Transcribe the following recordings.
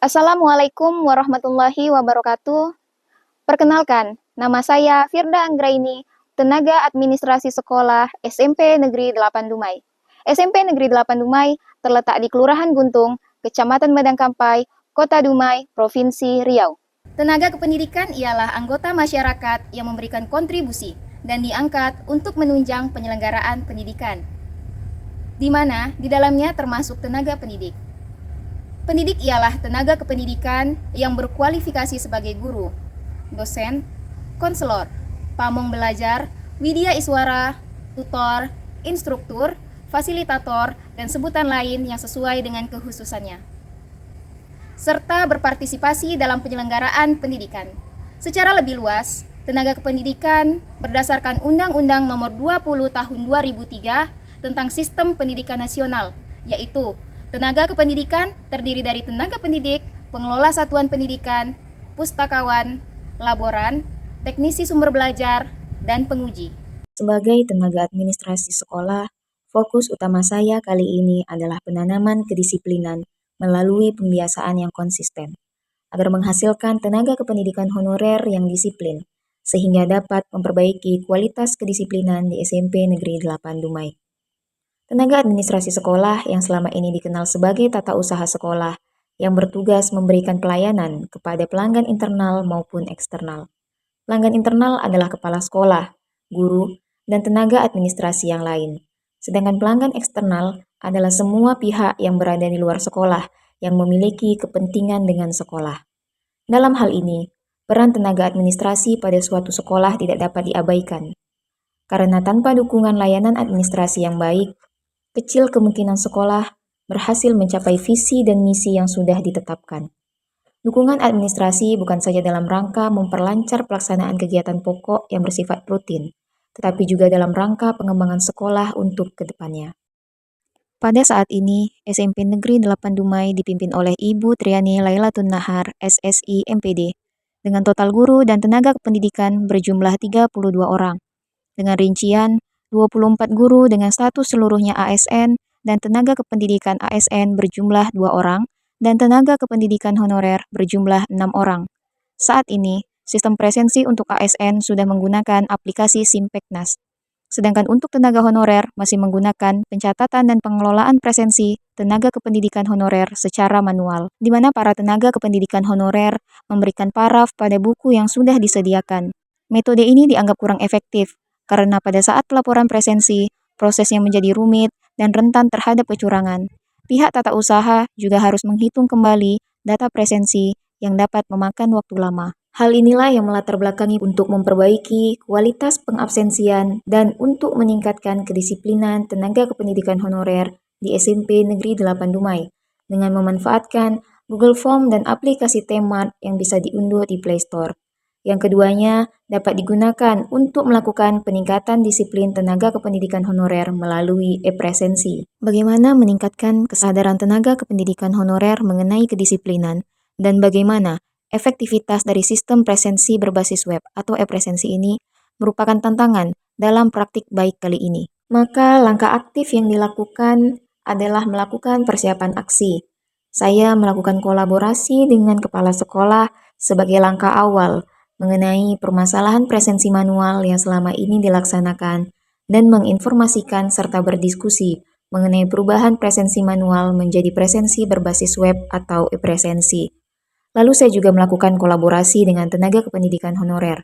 Assalamualaikum warahmatullahi wabarakatuh. Perkenalkan, nama saya Firda Anggraini, tenaga administrasi sekolah SMP Negeri 8 Dumai. SMP Negeri 8 Dumai terletak di Kelurahan Guntung, Kecamatan Badangkampai, Kota Dumai, Provinsi Riau. Tenaga kependidikan ialah anggota masyarakat yang memberikan kontribusi dan diangkat untuk menunjang penyelenggaraan pendidikan, di mana di dalamnya termasuk tenaga pendidik. Pendidik ialah tenaga kependidikan yang berkualifikasi sebagai guru, dosen, konselor, pamong belajar, widya iswara, tutor, instruktur, fasilitator, dan sebutan lain yang sesuai dengan kekhususannya, serta berpartisipasi dalam penyelenggaraan pendidikan. Secara lebih luas, tenaga kependidikan berdasarkan Undang-Undang Nomor 20 Tahun 2003 tentang Sistem Pendidikan Nasional, yaitu tenaga kependidikan terdiri dari tenaga pendidik, pengelola satuan pendidikan, pustakawan, laboran, teknisi sumber belajar, dan penguji. Sebagai tenaga administrasi sekolah, fokus utama saya kali ini adalah penanaman kedisiplinan melalui pembiasaan yang konsisten, agar menghasilkan tenaga kependidikan honorer yang disiplin, sehingga dapat memperbaiki kualitas kedisiplinan di SMP Negeri 8 Dumai. Tenaga administrasi sekolah yang selama ini dikenal sebagai tata usaha sekolah yang bertugas memberikan pelayanan kepada pelanggan internal maupun eksternal. Pelanggan internal adalah kepala sekolah, guru, dan tenaga administrasi yang lain. Sedangkan pelanggan eksternal adalah semua pihak yang berada di luar sekolah yang memiliki kepentingan dengan sekolah. Dalam hal ini, peran tenaga administrasi pada suatu sekolah tidak dapat diabaikan. Karena tanpa dukungan layanan administrasi yang baik, kecil kemungkinan sekolah berhasil mencapai visi dan misi yang sudah ditetapkan. Dukungan administrasi bukan saja dalam rangka memperlancar pelaksanaan kegiatan pokok yang bersifat rutin, tetapi juga dalam rangka pengembangan sekolah untuk kedepannya. Pada saat ini, SMP Negeri 8 Dumai dipimpin oleh Ibu Triani Lailatun Nahar, SSI MPD, dengan total guru dan tenaga kependidikan berjumlah 32 orang, dengan rincian 24 guru dengan status seluruhnya ASN dan tenaga kependidikan ASN berjumlah 2 orang, dan tenaga kependidikan honorer berjumlah 6 orang. Saat ini, sistem presensi untuk ASN sudah menggunakan aplikasi Simpeknas. Sedangkan untuk tenaga honorer masih menggunakan pencatatan dan pengelolaan presensi tenaga kependidikan honorer secara manual, di mana para tenaga kependidikan honorer memberikan paraf pada buku yang sudah disediakan. Metode ini dianggap kurang efektif, karena pada saat pelaporan presensi, prosesnya menjadi rumit dan rentan terhadap kecurangan. Pihak tata usaha juga harus menghitung kembali data presensi yang dapat memakan waktu lama. Hal inilah yang melatar belakangi untuk memperbaiki kualitas pengabsensian dan untuk meningkatkan kedisiplinan tenaga kependidikan honorer di SMP Negeri 8 Dumai dengan memanfaatkan Google Form dan aplikasi Tmart yang bisa diunduh di Play Store. Yang keduanya dapat digunakan untuk melakukan peningkatan disiplin tenaga kependidikan honorer melalui e-presensi. Bagaimana meningkatkan kesadaran tenaga kependidikan honorer mengenai kedisiplinan dan bagaimana efektivitas dari sistem presensi berbasis web atau e-presensi ini merupakan tantangan dalam praktik baik kali ini. Maka langkah aktif yang dilakukan adalah melakukan persiapan aksi. Saya melakukan kolaborasi dengan kepala sekolah sebagai langkah awal mengenai permasalahan presensi manual yang selama ini dilaksanakan dan menginformasikan serta berdiskusi mengenai perubahan presensi manual menjadi presensi berbasis web atau e-presensi. Lalu saya juga melakukan kolaborasi dengan tenaga kependidikan honorer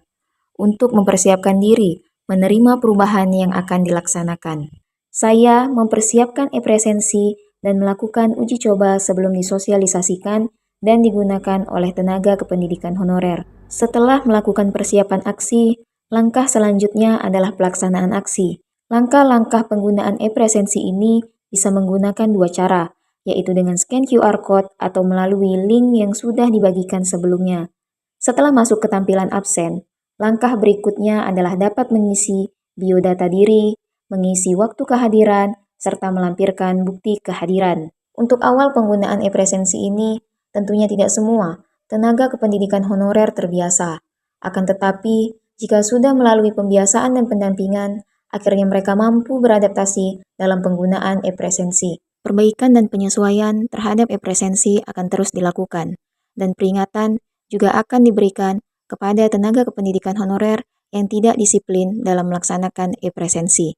untuk mempersiapkan diri menerima perubahan yang akan dilaksanakan. Saya mempersiapkan e-presensi dan melakukan uji coba sebelum disosialisasikan dan digunakan oleh tenaga kependidikan honorer. Setelah melakukan persiapan aksi, langkah selanjutnya adalah pelaksanaan aksi. Langkah-langkah penggunaan e-presensi ini bisa menggunakan 2 cara, yaitu dengan scan QR Code atau melalui link yang sudah dibagikan sebelumnya. Setelah masuk ke tampilan absen, langkah berikutnya adalah dapat mengisi biodata diri, mengisi waktu kehadiran, serta melampirkan bukti kehadiran. Untuk awal penggunaan e-presensi ini, tentunya tidak semua tenaga kependidikan honorer terbiasa. Akan tetapi, jika sudah melalui pembiasaan dan pendampingan, akhirnya mereka mampu beradaptasi dalam penggunaan e-presensi. Perbaikan dan penyesuaian terhadap e-presensi akan terus dilakukan, dan peringatan juga akan diberikan kepada tenaga kependidikan honorer yang tidak disiplin dalam melaksanakan e-presensi.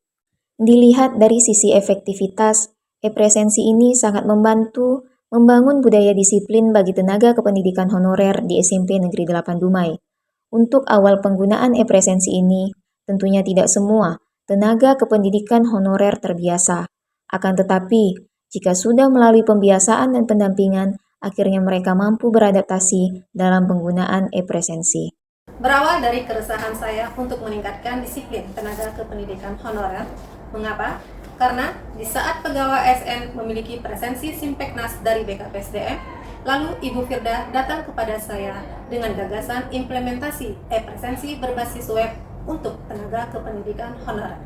Dilihat dari sisi efektivitas, e-presensi ini sangat membantu membangun budaya disiplin bagi tenaga kependidikan honorer di SMP Negeri 8 Dumai. Untuk awal penggunaan e-presensi ini, tentunya tidak semua tenaga kependidikan honorer terbiasa. Akan tetapi, jika sudah melalui pembiasaan dan pendampingan, akhirnya mereka mampu beradaptasi dalam penggunaan e-presensi. Berawal dari keresahan saya untuk meningkatkan disiplin tenaga kependidikan honorer. Mengapa? Karena di saat pegawai ASN memiliki presensi Simpeknas dari BKPSDM, lalu Ibu Firda datang kepada saya dengan gagasan implementasi e-presensi berbasis web untuk tenaga kependidikan honorer.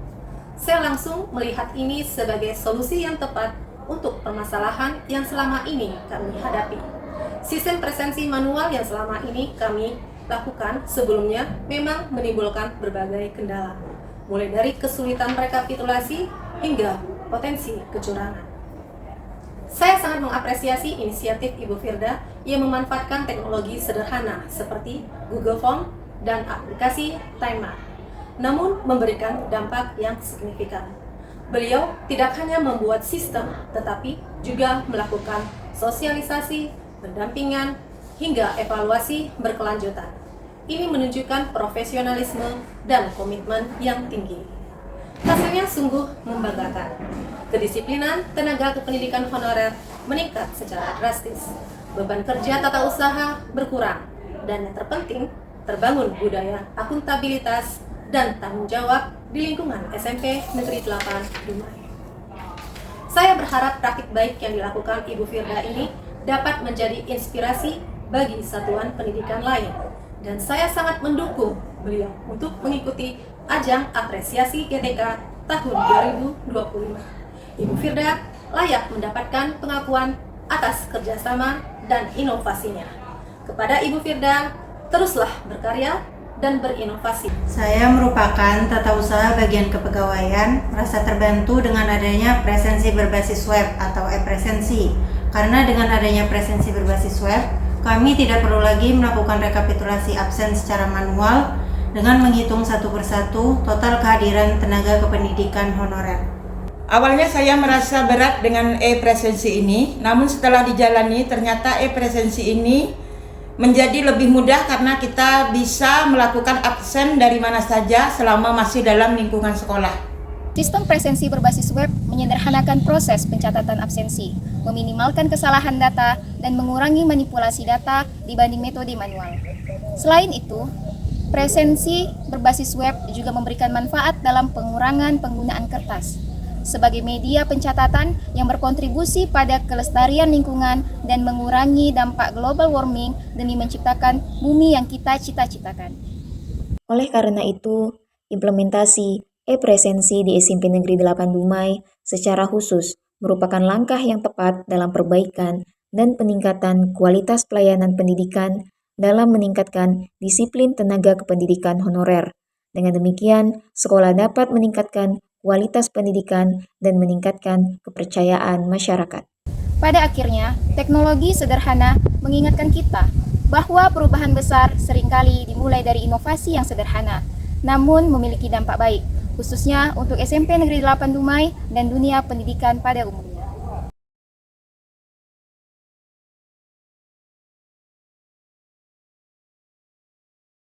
Saya langsung melihat ini sebagai solusi yang tepat untuk permasalahan yang selama ini kami hadapi. Sistem presensi manual yang selama ini kami lakukan sebelumnya memang menimbulkan berbagai kendala, mulai dari kesulitan rekapitulasi hingga potensi kecurangan. Saya sangat mengapresiasi inisiatif Ibu Firda yang memanfaatkan teknologi sederhana seperti Google Form dan aplikasi Timer, namun memberikan dampak yang signifikan. Beliau tidak hanya membuat sistem, tetapi juga melakukan sosialisasi, pendampingan, hingga evaluasi berkelanjutan. Ini menunjukkan profesionalisme dan komitmen yang tinggi. Hasilnya sungguh membanggakan. Kedisiplinan tenaga kependidikan honorer meningkat secara drastis. Beban kerja tata usaha berkurang. Dan yang terpenting, terbangun budaya akuntabilitas dan tanggung jawab di lingkungan SMP Negeri 8 Dumai. Saya berharap praktik baik yang dilakukan Ibu Firda ini dapat menjadi inspirasi bagi satuan pendidikan lain. Dan saya sangat mendukung beliau untuk mengikuti ajang apresiasi GTK tahun 2025. Ibu Firda layak mendapatkan pengakuan atas kerjasama dan inovasinya. Kepada Ibu Firda, teruslah berkarya dan berinovasi. Saya merupakan tata usaha bagian kepegawaian, merasa terbantu dengan adanya presensi berbasis web atau e-presensi. Karena dengan adanya presensi berbasis web, kami tidak perlu lagi melakukan rekapitulasi absen secara manual dengan menghitung satu persatu total kehadiran tenaga kependidikan honorer. Awalnya saya merasa berat dengan e-presensi ini, namun setelah dijalani ternyata e-presensi ini menjadi lebih mudah karena kita bisa melakukan absen dari mana saja selama masih dalam lingkungan sekolah. Sistem presensi berbasis web menyederhanakan proses pencatatan absensi, meminimalkan kesalahan data, dan mengurangi manipulasi data dibanding metode manual. Selain itu, presensi berbasis web juga memberikan manfaat dalam pengurangan penggunaan kertas sebagai media pencatatan yang berkontribusi pada kelestarian lingkungan dan mengurangi dampak global warming demi menciptakan bumi yang kita cita-citakan. Oleh karena itu, implementasi e-presensi di SMP Negeri 8 Dumai secara khusus merupakan langkah yang tepat dalam perbaikan dan peningkatan kualitas pelayanan pendidikan dalam meningkatkan disiplin tenaga kependidikan honorer. Dengan demikian, sekolah dapat meningkatkan kualitas pendidikan dan meningkatkan kepercayaan masyarakat. Pada akhirnya, teknologi sederhana mengingatkan kita bahwa perubahan besar seringkali dimulai dari inovasi yang sederhana, namun memiliki dampak baik, khususnya untuk SMP Negeri 8 Dumai dan dunia pendidikan pada umumnya.